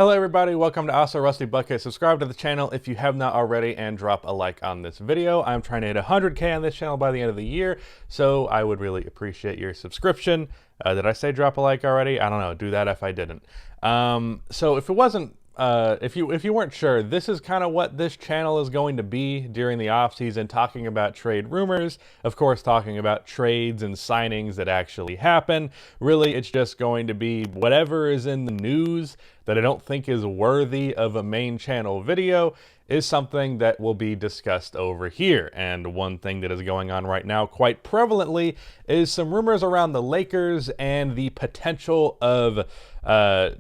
Hello everybody, welcome to Also Rusty Bucket. Subscribe to the channel if you have not already and drop a like on this video. I'm trying to hit 100K on this channel by the end of the year, so I would really appreciate your subscription. Did I say drop a like already? I don't know, do that if I didn't. So if it wasn't, if you weren't sure, this is kind of what this channel is going to be during the off season, talking about trade rumors, of course talking about trades and signings that actually happen. Really, it's just going to be whatever is in the news that I don't think is worthy of a main channel video is something that will be discussed over here. And one thing that is going on right now quite prevalently is some rumors around the Lakers and the potential of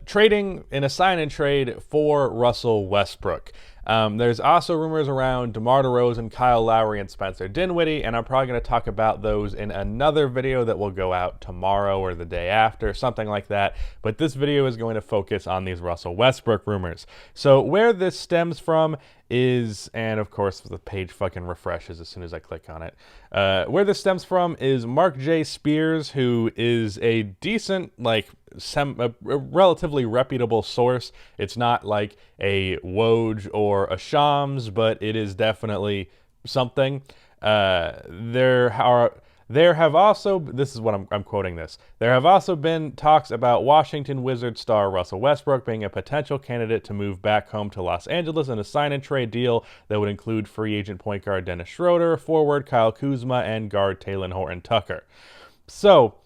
trading in a sign and trade for Russell Westbrook. There's also rumors around DeMar DeRozan, Kyle Lowry, and Spencer Dinwiddie, and I'm probably going to talk about those in another video that will go out tomorrow or the day after, something like that. But this video is going to focus on these Russell Westbrook rumors. So where this stems from is, and of course the page fucking refreshes as soon as I click on it. Where this stems from is Mark J. Spears, who is a decent, like, a relatively reputable source. It's not like a Woj or a Shams, but it is definitely something. There have also, this is what I'm quoting this, there have also been talks about Washington Wizards star Russell Westbrook being a potential candidate to move back home to Los Angeles in a sign and trade deal that would include free agent point guard Dennis Schroeder, forward Kyle Kuzma, and guard Talen Horton-Tucker. So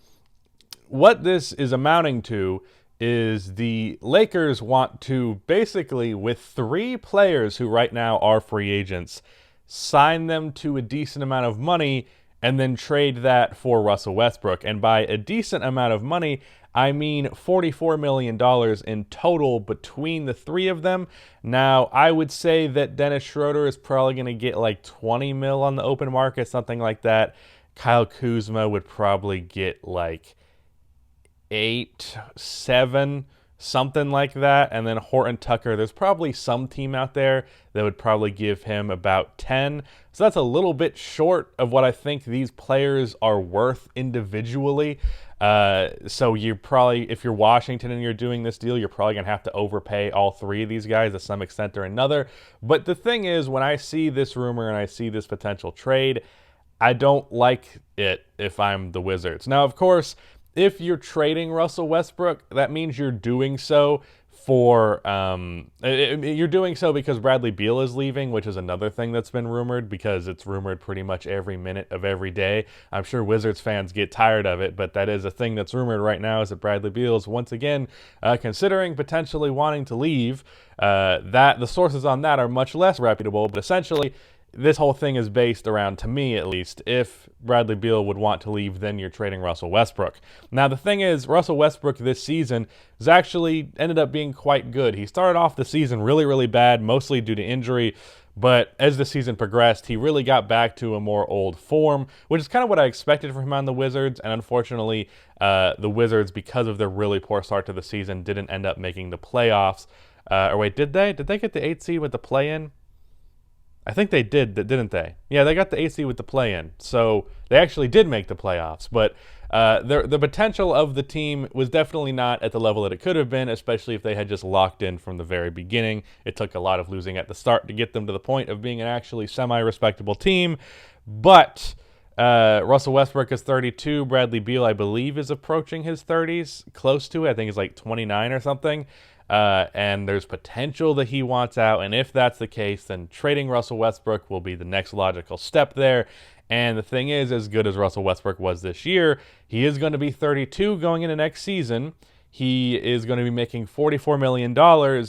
what this is amounting to is the Lakers want to basically, with three players who right now are free agents, sign them to a decent amount of money and then trade that for Russell Westbrook. And by a decent amount of money, I mean $44 million in total between the three of them. Now, I would say that Dennis Schroeder is probably going to get like 20 mil on the open market, something like that. Kyle Kuzma would probably get like 8, 7, something like that. And then Horton-Tucker, there's probably some team out there that would probably give him about 10. So that's a little bit short of what I think these players are worth individually. So you're probably, if you're Washington and you're doing this deal, you're probably going to have to overpay all three of these guys to some extent or another. But the thing is, when I see this rumor and I see this potential trade, I don't like it if I'm the Wizards. Now, of course, if you're trading Russell Westbrook, that means you're doing so for you're doing so because Bradley Beal is leaving, which is another thing that's been rumored, because it's rumored pretty much every minute of every day. I'm sure Wizards fans get tired of it, but that is a thing that's rumored right now, is that Bradley Beal is once again considering potentially wanting to leave. That the sources on that are much less reputable, but essentially this whole thing is based around, to me at least, if Bradley Beal would want to leave, then you're trading Russell Westbrook. Now, the thing is, Russell Westbrook this season has actually ended up being quite good. He started off the season really, really bad, mostly due to injury, but as the season progressed, he really got back to a more old form, which is kind of what I expected from him on the Wizards, and unfortunately, the Wizards, because of their really poor start to the season, didn't end up making the playoffs. Or wait, did they? Did they get the 8th seed with the play-in? I think they did, didn't they? Yeah, they got the 8th seed with the play-in, so they actually did make the playoffs. But the potential of the team was definitely not at the level that it could have been, especially if they had just locked in from the very beginning. It took a lot of losing at the start to get them to the point of being an actually semi-respectable team. But Russell Westbrook is 32. Bradley Beal, I believe, is approaching his 30s, close to it. I think he's like 29 or something. And there's potential that he wants out, and if that's the case, then trading Russell Westbrook will be the next logical step there. And the thing is, as good as Russell Westbrook was this year, he is going to be 32 going into next season. He is going to be making $44 million,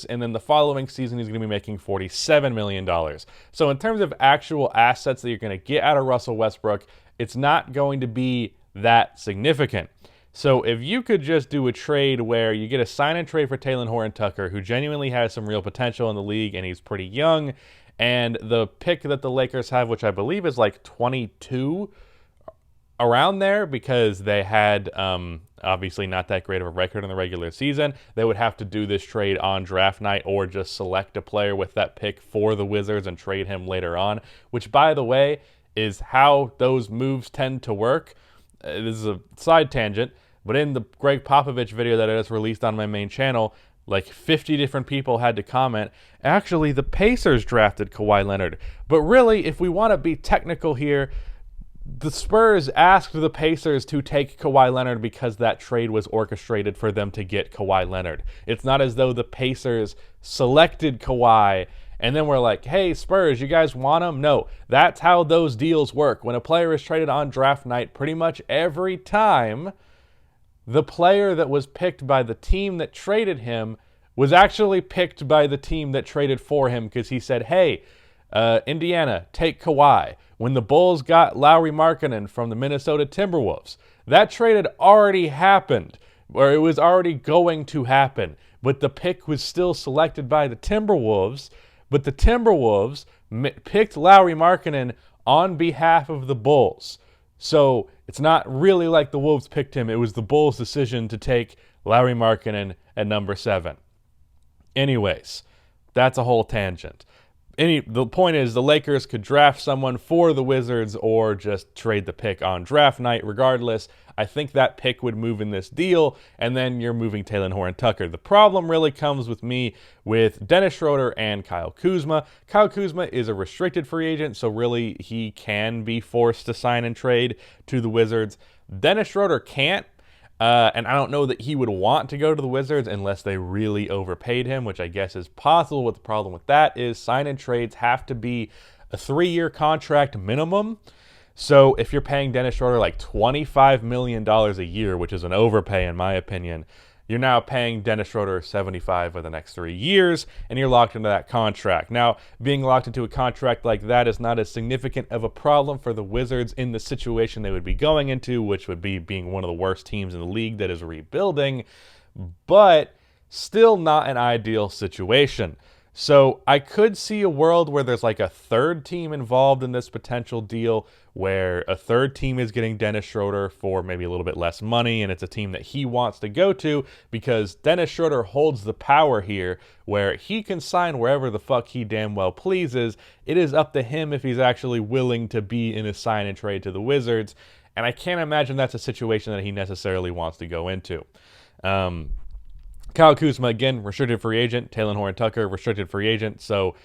and then the following season he's going to be making $47 million. So in terms of actual assets that you're going to get out of Russell Westbrook, it's not going to be that significant. So if you could just do a trade where you get a sign and trade for Talen Horton-Tucker, who genuinely has some real potential in the league and he's pretty young, and the pick that the Lakers have, which I believe is like 22, around there, because they had obviously not that great of a record in the regular season, they would have to do this trade on draft night or just select a player with that pick for the Wizards and trade him later on, which, by the way, is how those moves tend to work. This is a side tangent. But in the Greg Popovich video that I just released on my main channel, like 50 different people had to comment, actually the Pacers drafted Kawhi Leonard. But really, if we want to be technical here, the Spurs asked the Pacers to take Kawhi Leonard because that trade was orchestrated for them to get Kawhi Leonard. It's not as though the Pacers selected Kawhi and then we're like, hey, Spurs, you guys want him? No, that's how those deals work. When a player is traded on draft night, pretty much every time, the player that was picked by the team that traded him was actually picked by the team that traded for him because he said, hey, Indiana, take Kawhi. When the Bulls got Lauri Markkanen from the Minnesota Timberwolves, that trade had already happened, or it was already going to happen, but the pick was still selected by the Timberwolves, but the Timberwolves picked Lauri Markkanen on behalf of the Bulls. So it's not really like the Wolves picked him. It was the Bulls' decision to take Lauri Markkanen at number 7. Anyways, that's a whole tangent. The point is the Lakers could draft someone for the Wizards or just trade the pick on draft night regardless. I think that pick would move in this deal, and then you're moving Talen Horton-Tucker. The problem really comes with me with Dennis Schroeder and Kyle Kuzma. Kyle Kuzma is a restricted free agent, so really he can be forced to sign and trade to the Wizards. Dennis Schroeder can't. And I don't know that he would want to go to the Wizards unless they really overpaid him, which I guess is possible. What the problem with that is sign and trades have to be a 3-year contract minimum. So if you're paying Dennis Schroeder like $25 million a year, which is an overpay in my opinion, you're now paying Dennis Schroeder $75 for the next 3 years, and you're locked into that contract. Now, being locked into a contract like that is not as significant of a problem for the Wizards in the situation they would be going into, which would be being one of the worst teams in the league that is rebuilding, but still not an ideal situation. So I could see a world where there's like a third team involved in this potential deal, where a third team is getting Dennis Schroeder for maybe a little bit less money, and it's a team that he wants to go to because Dennis Schroeder holds the power here where he can sign wherever the fuck he damn well pleases. It is up to him if he's actually willing to be in a sign and trade to the Wizards, and I can't imagine that's a situation that he necessarily wants to go into. Kyle Kuzma, again, restricted free agent. Talen Horton-Tucker, restricted free agent. So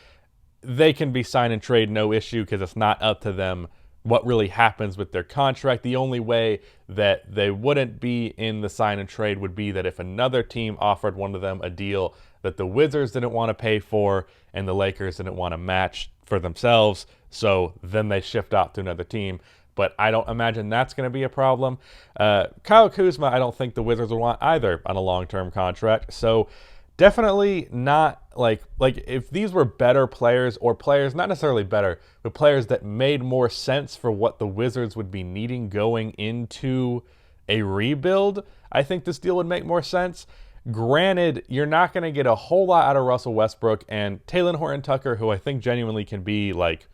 they can be sign and trade, no issue, because it's not up to them what really happens with their contract. The only way that they wouldn't be in the sign and trade would be that if another team offered one of them a deal that the Wizards didn't want to pay for and the Lakers didn't want to match for themselves, so then they shift off to another team. But I don't imagine that's going to be a problem. Kyle Kuzma, I don't think the Wizards would want either on a long-term contract. So definitely not like if these were better players, or players, not necessarily better, but players that made more sense for what the Wizards would be needing going into a rebuild, I think this deal would make more sense. Granted, you're not going to get a whole lot out of Russell Westbrook and Talen Horton-Tucker, who I think genuinely can be like,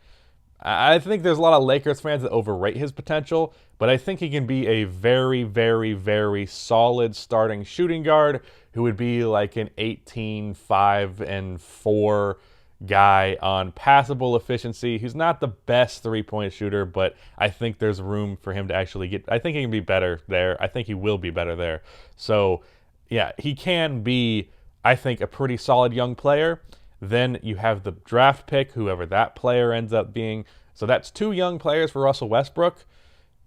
I think there's a lot of Lakers fans that overrate his potential, but I think he can be a very, very, very solid starting shooting guard who would be like an 18, 5, and 4 guy on passable efficiency. He's not the best three-point shooter, but I think there's room for him to actually get, I think he can be better there. I think he will be better there. So, yeah, he can be, I think, a pretty solid young player. Then you have the draft pick, whoever that player ends up being. So that's 2 young players for Russell Westbrook,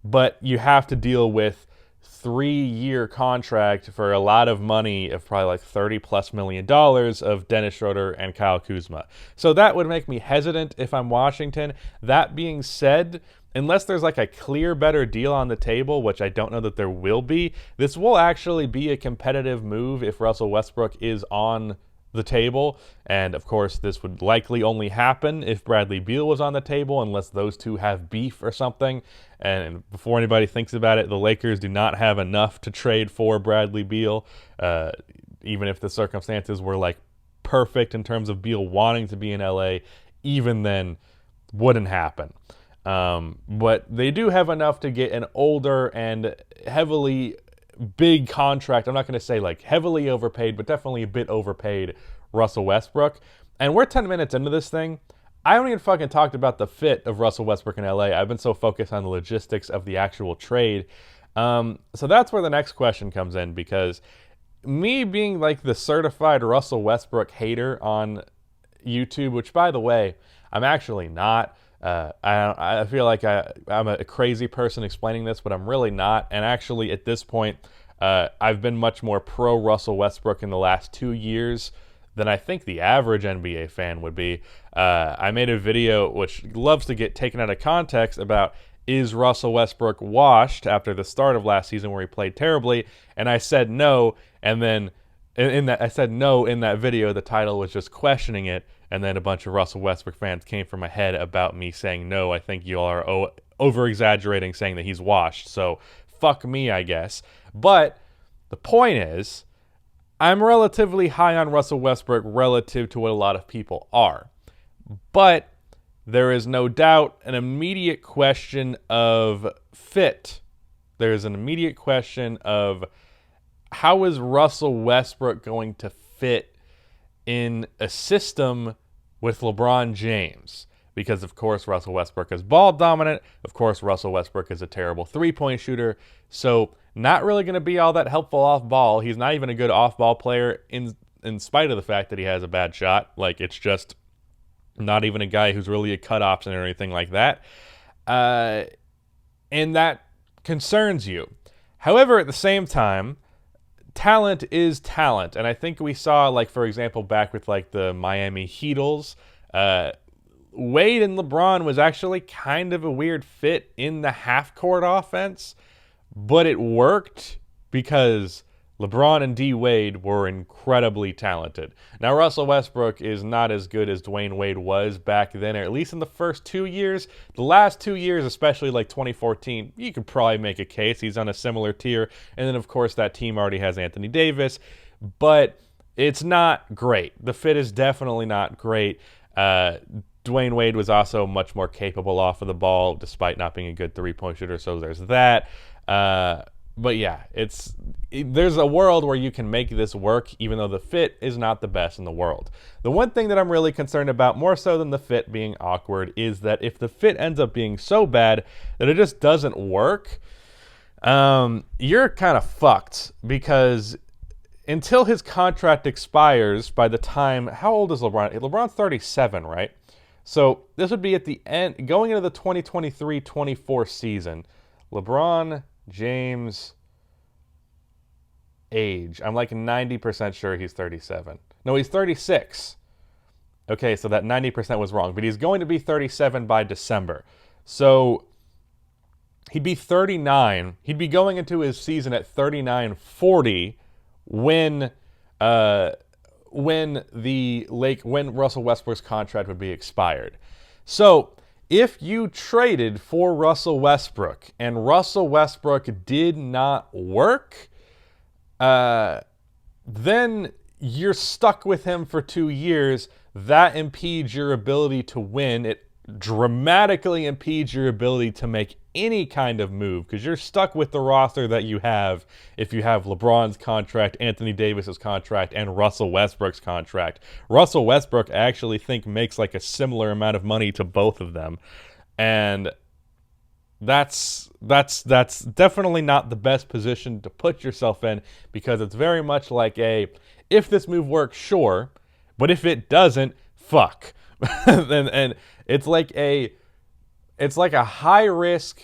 but you have to deal with 3-year contract for a lot of money of probably like $30+ million of Dennis Schroeder and Kyle Kuzma. So that would make me hesitant if I'm Washington. That being said, unless there's like a clear better deal on the table, which I don't know that there will be, this will actually be a competitive move if Russell Westbrook is on the table. And of course, this would likely only happen if Bradley Beal was on the table, unless those two have beef or something. And before anybody thinks about it, the Lakers do not have enough to trade for Bradley Beal, even if the circumstances were like perfect in terms of Beal wanting to be in LA, even then wouldn't happen. But they do have enough to get an older and heavily big contract. I'm not going to say like heavily overpaid, but definitely a bit overpaid Russell Westbrook. And we're 10 minutes into this thing. I haven't even fucking talked about the fit of Russell Westbrook in LA. I've been so focused on the logistics of the actual trade. So that's where the next question comes in, because me being like the certified Russell Westbrook hater on YouTube, which by the way, I'm actually not. I feel like I'm a crazy person explaining this, but I'm really not. And actually, at this point, I've been much more pro Russell Westbrook in the last 2 years than I think the average NBA fan would be. I made a video which loves to get taken out of context about, is Russell Westbrook washed after the start of last season where he played terribly? And I said no. And then I said no in that video. The title was just questioning it. And then a bunch of Russell Westbrook fans came for my head about me saying no. I think you all are over-exaggerating saying that he's washed. So fuck me, I guess. But the point is, I'm relatively high on Russell Westbrook relative to what a lot of people are. But there is no doubt an immediate question of fit. There is an immediate question of how is Russell Westbrook going to fit in a system with LeBron James? Because, of course, Russell Westbrook is ball dominant. Of course, Russell Westbrook is a terrible three-point shooter. So not really going to be all that helpful off ball. He's not even a good off-ball player in spite of the fact that he has a bad shot. Like, it's just not even a guy who's really a cut option or anything like that. And that concerns you. However, at the same time, talent is talent. And I think we saw, like, for example, back with, like, the Miami Heatles, Wade and LeBron was actually kind of a weird fit in the half-court offense, but it worked because LeBron and D. Wade were incredibly talented. Now, Russell Westbrook is not as good as Dwayne Wade was back then, or at least in the first 2 years. The last 2 years, especially like 2014, you could probably make a case. He's on a similar tier. And then, of course, that team already has Anthony Davis. But it's not great. The fit is definitely not great. Dwayne Wade was also much more capable off of the ball, despite not being a good three-point shooter, so there's that. But yeah, there's a world where you can make this work, even though the fit is not the best in the world. The one thing that I'm really concerned about, more so than the fit being awkward, is that if the fit ends up being so bad that it just doesn't work, you're kind of fucked, because until his contract expires by the time, how old is LeBron? LeBron's 37, right? So this would be at the end, going into the 2023-24 season. LeBron James age. I'm like 90% sure he's 37. No, he's 36. Okay, so that 90% was wrong. But he's going to be 37 by December. So he'd be 39. He'd be going into his season at 39-40 when Russell Westbrook's contract would be expired. So if you traded for Russell Westbrook and Russell Westbrook did not work, then you're stuck with him for 2 years. That impedes your ability to win. It dramatically impedes your ability to make any kind of move, because you're stuck with the roster that you have if you have LeBron's contract, Anthony Davis's contract, and Russell Westbrook's contract. Russell Westbrook, I actually think, makes like a similar amount of money to both of them. And that's definitely not the best position to put yourself in, because it's very much like if this move works, sure, but if it doesn't, fuck. and it's like a high risk,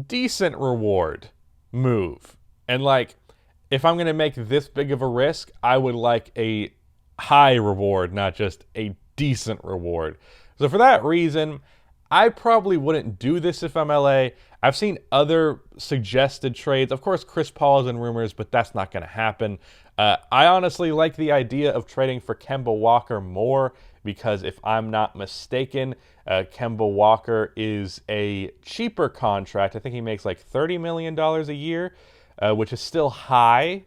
decent reward move. And like, if I'm going to make this big of a risk, I would like a high reward, not just a decent reward. So for that reason, I probably wouldn't do this if I'm LA. I've seen other suggested trades. Of course, Chris Paul is in rumors, but that's not going to happen. I honestly like the idea of trading for Kemba Walker more, because if I'm not mistaken, Kemba Walker is a cheaper contract. I think he makes like $30 million a year, which is still high,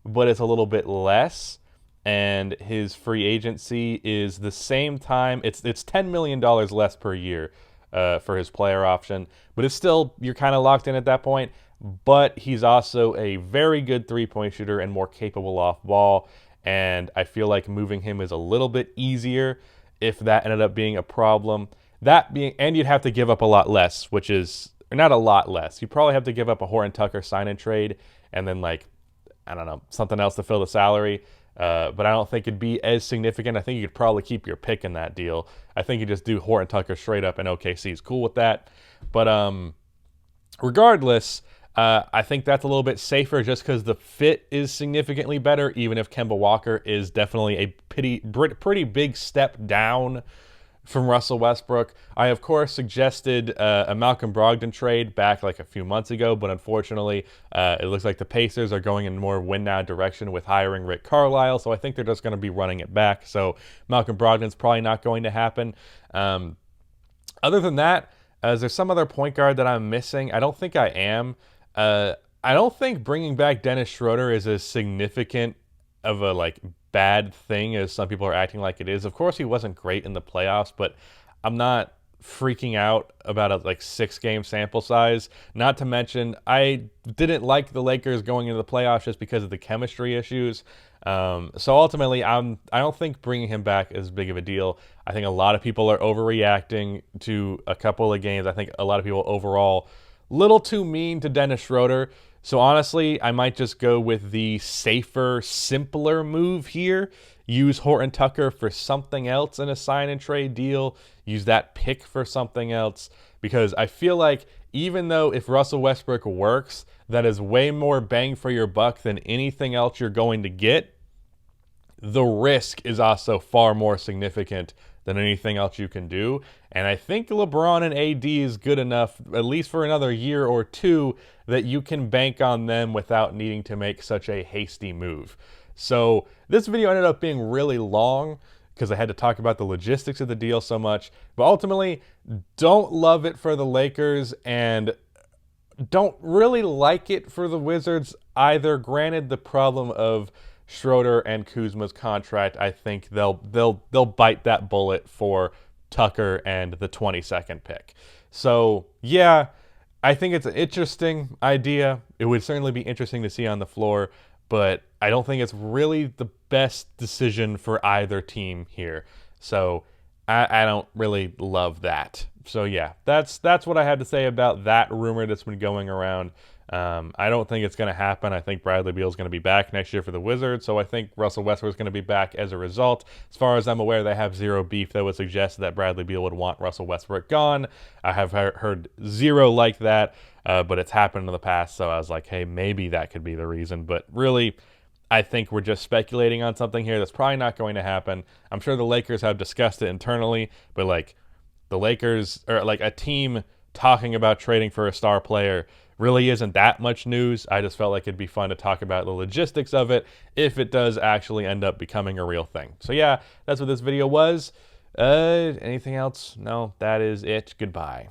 but it's a little bit less. And his free agency is the same time. It's $10 million less per year for his player option, but it's still, you're kind of locked in at that point. But he's also a very good three-point shooter and more capable off ball. And I feel like moving him is a little bit easier if that ended up being a problem. And you'd have to give up a lot less, which is, or not a lot less. You probably have to give up a Horton Tucker sign and trade, and then like I don't know, something else to fill the salary. But I don't think it'd be as significant. I think you could probably keep your pick in that deal. I think you just do Horton Tucker straight up, and OKC is cool with that. But regardless, I think that's a little bit safer just because the fit is significantly better, even if Kemba Walker is definitely a pretty big step down from Russell Westbrook. I, of course, suggested a Malcolm Brogdon trade back like a few months ago, but unfortunately, it looks like the Pacers are going in more win-now direction with hiring Rick Carlisle, so I think they're just going to be running it back. So Malcolm Brogdon's probably not going to happen. Other than that, is there some other point guard that I'm missing? I don't think I am. I don't think bringing back Dennis Schroeder is as significant of a bad thing as some people are acting like it is. Of course, he wasn't great in the playoffs, but I'm not freaking out about a 6-game sample size. Not to mention, I didn't like the Lakers going into the playoffs just because of the chemistry issues. So ultimately, I don't think bringing him back is big of a deal. I think a lot of people are overreacting to a couple of games. I think a lot of people overall little too mean to Dennis Schroeder. So honestly, I might just go with the safer, simpler move here. Use Horton Tucker for something else in a sign and trade deal. Use that pick for something else. Because I feel like even though if Russell Westbrook works, that is way more bang for your buck than anything else you're going to get, the risk is also far more significant than anything else you can do. And I think LeBron and AD is good enough, at least for another year or two, that you can bank on them without needing to make such a hasty move. So this video ended up being really long because I had to talk about the logistics of the deal so much. But ultimately, don't love it for the Lakers and don't really like it for the Wizards either. Granted, the problem of Schroeder and Kuzma's contract, I think they'll bite that bullet for Tucker and the 22nd pick. So yeah, I think it's an interesting idea. It would certainly be interesting to see on the floor, but I don't think it's really the best decision for either team here. So I don't really love that. So yeah, that's what I had to say about that rumor that's been going around. I don't think it's going to happen. I think Bradley Beal is going to be back next year for the Wizards, so I think Russell Westbrook is going to be back as a result. As far as I'm aware, they have zero beef that would suggest that Bradley Beal would want Russell Westbrook gone. I have heard zero like that, but it's happened in the past, so I was like, hey, maybe that could be the reason. But really, I think we're just speculating on something here that's probably not going to happen. I'm sure the Lakers have discussed it internally, but the Lakers, or a team talking about trading for a star player, really isn't that much news. I just felt like it'd be fun to talk about the logistics of it if it does actually end up becoming a real thing. So yeah, that's what this video was. Anything else? No, that is it. Goodbye.